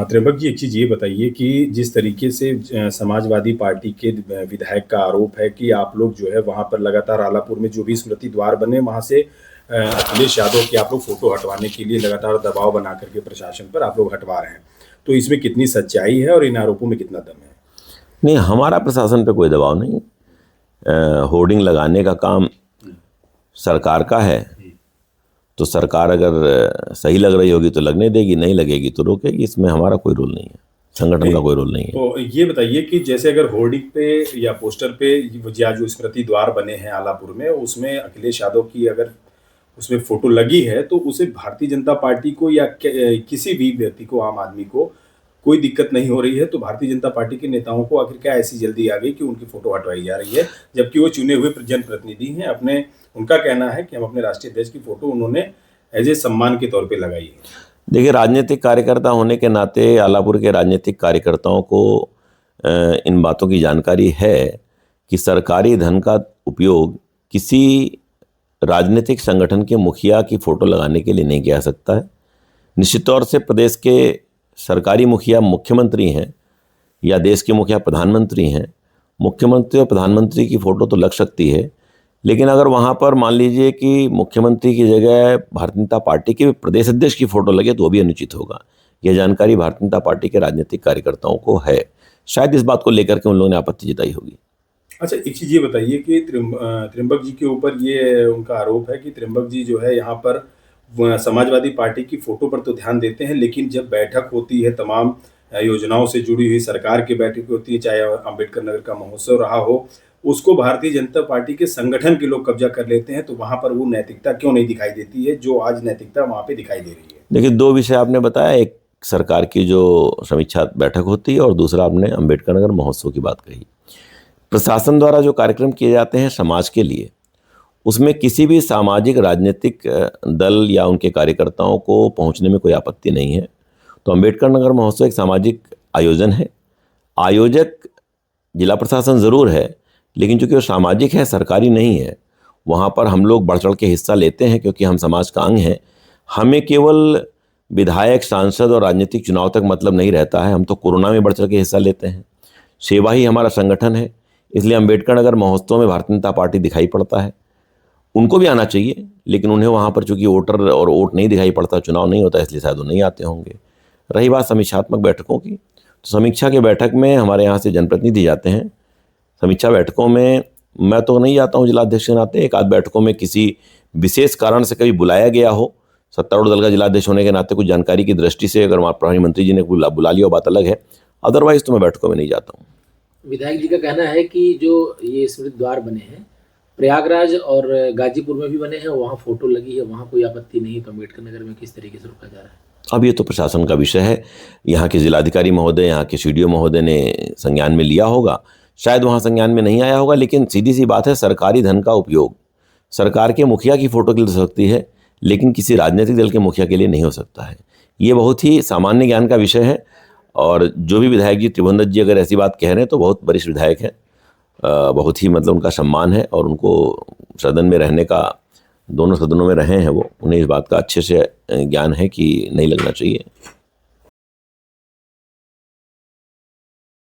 त्र्यंबक जी, एक चीज़ ये बताइए कि जिस तरीके से समाजवादी पार्टी के विधायक का आरोप है कि आप लोग जो है वहाँ पर लगातार आलापुर में जो भी स्मृति द्वार बने वहाँ से अखिलेश यादव की आप लोग फोटो हटवाने के लिए लगातार दबाव बना करके प्रशासन पर आप लोग हटवा रहे हैं, तो इसमें कितनी सच्चाई है और इन आरोपों में कितना दम है? नहीं, हमारा प्रशासन पे कोई दबाव नहीं। होर्डिंग लगाने का काम सरकार का है, तो सरकार अगर सही लग रही होगी तो लगने देगी, नहीं लगेगी तो रोकेगी। इसमें हमारा कोई रोल नहीं है, संगठन का कोई रोल नहीं है। तो ये बताइए कि जैसे अगर होर्डिंग पे या पोस्टर पे या जो स्मृति द्वार बने हैं आलापुर में, उसमें अखिलेश यादव की अगर उसमें फोटो लगी है, तो उसे भारतीय जनता पार्टी को या किसी भी व्यक्ति को, आम आदमी को कोई दिक्कत नहीं हो रही है, तो भारतीय जनता पार्टी के नेताओं को आखिर क्या ऐसी जल्दी आ गई कि उनकी फोटो हटवाई जा रही है, जबकि वो चुने हुए जनप्रतिनिधि हैं। अपने उनका कहना है कि हम अपने राष्ट्रीय अध्यक्ष की फोटो उन्होंने एज ए सम्मान के तौर पे लगाई है। देखिए, राजनीतिक कार्यकर्ता होने के नाते आलापुर के राजनीतिक कार्यकर्ताओं को इन बातों की जानकारी है कि सरकारी धन का उपयोग किसी राजनीतिक संगठन के मुखिया की फ़ोटो लगाने के लिए नहीं किया जा सकता है। निश्चित तौर से प्रदेश के सरकारी मुखिया मुख्यमंत्री हैं या देश के मुखिया प्रधानमंत्री हैं। मुख्यमंत्री और प्रधानमंत्री की फ़ोटो तो लग सकती है, लेकिन अगर वहाँ पर मान लीजिए कि मुख्यमंत्री की जगह भारतीय जनता पार्टी के प्रदेश अध्यक्ष की फ़ोटो लगे तो वो भी अनुचित होगा। यह जानकारी भारतीय जनता पार्टी के राजनीतिक कार्यकर्ताओं को है। शायद इस बात को लेकर के उन लोगों ने आपत्ति जताई होगी। अच्छा, एक चीज़ ये बताइए कि त्र्यंबक जी के ऊपर ये उनका आरोप है कि त्र्यंबक जी जो है यहाँ पर समाजवादी पार्टी की फोटो पर तो ध्यान देते हैं, लेकिन जब बैठक होती है, तमाम योजनाओं से जुड़ी हुई सरकार की बैठक होती है, चाहे अम्बेडकर नगर का महोत्सव रहा हो, उसको भारतीय जनता पार्टी के संगठन के लोग कब्जा कर लेते हैं, तो वहाँ पर वो नैतिकता क्यों नहीं दिखाई देती है जो आज नैतिकता वहाँ पे दिखाई दे रही है? देखिए, दो विषय आपने बताया, एक सरकार की जो समीक्षा बैठक होती है और दूसरा आपने अम्बेडकर नगर महोत्सव की बात कही। प्रशासन द्वारा जो कार्यक्रम किए जाते हैं समाज के लिए, उसमें किसी भी सामाजिक राजनीतिक दल या उनके कार्यकर्ताओं को पहुंचने में कोई आपत्ति नहीं है। तो अम्बेडकर नगर महोत्सव एक सामाजिक आयोजन है। आयोजक जिला प्रशासन ज़रूर है, लेकिन चूँकि वो सामाजिक है, सरकारी नहीं है, वहाँ पर हम लोग बढ़ चढ़ के हिस्सा लेते हैं क्योंकि हम समाज का अंग हैं। हमें केवल विधायक, सांसद और राजनीतिक चुनाव तक मतलब नहीं रहता है। हम तो कोरोना में बढ़ चढ़ के हिस्सा लेते हैं। सेवा ही हमारा संगठन है, इसलिए अम्बेडकर नगर महोत्सव में भारतीय जनता पार्टी दिखाई पड़ता है। उनको भी आना चाहिए, लेकिन उन्हें वहाँ पर चूँकि वोटर और वोट नहीं दिखाई पड़ता, चुनाव नहीं होता, इसलिए शायद वो नहीं आते होंगे। रही बात समीक्षात्मक बैठकों की, तो समीक्षा के बैठक में हमारे यहाँ से जनप्रतिनिधि जाते हैं। समीक्षा बैठकों में मैं तो नहीं जाता हूँ जिलाध्यक्ष के नाते। एक आध बैठकों में किसी विशेष कारण से कभी बुलाया गया हो, सत्तारूढ़ दल का जिलाध्यक्ष होने के नाते कुछ जानकारी की दृष्टि से अगर प्रधानमंत्री जी ने बुला लिया, बात अलग है। अदरवाइज तो मैं बैठकों में नहीं जाता हूँ। विधायक जी का कहना है कि जो ये स्मृति द्वार बने हैं प्रयागराज और गाजीपुर में भी बने हैं, वहाँ फोटो लगी है, वहाँ कोई आपत्ति नहीं, तो अम्बेडकर नगर में किस तरीके से रोका जा रहा है? अब ये तो प्रशासन का विषय है। यहाँ के जिलाधिकारी महोदय, यहाँ के CDO महोदय ने संज्ञान में लिया होगा, शायद वहाँ संज्ञान में नहीं आया होगा, लेकिन सीधी सी बात है, सरकारी धन का उपयोग सरकार के मुखिया की फ़ोटो के लिए हो सकती है, लेकिन किसी राजनीतिक दल के मुखिया के लिए नहीं हो सकता है। ये बहुत ही सामान्य ज्ञान का विषय है, और जो भी विधायक जी त्रिभुवन जी अगर ऐसी बात कह रहे हैं तो बहुत वरिष्ठ विधायक हैं, बहुत ही मतलब उनका सम्मान है, और उनको सदन में रहने का, दोनों सदनों में रहे हैं वो, उन्हें इस बात का अच्छे से ज्ञान है कि नहीं लगना चाहिए।